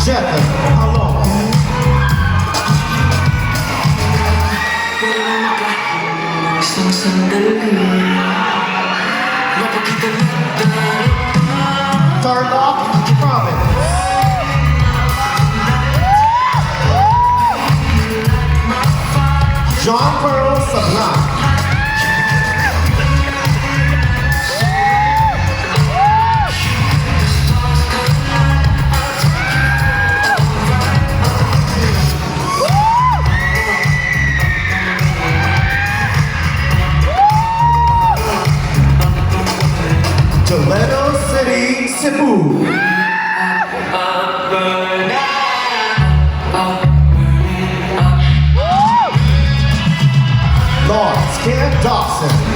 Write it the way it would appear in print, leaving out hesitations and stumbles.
Jeffin, how long? Isang sandali mapakita lang Tarlock, Province. John Pearl Sublime. Toledo City, Cebu. Lawrence Camp Dawson.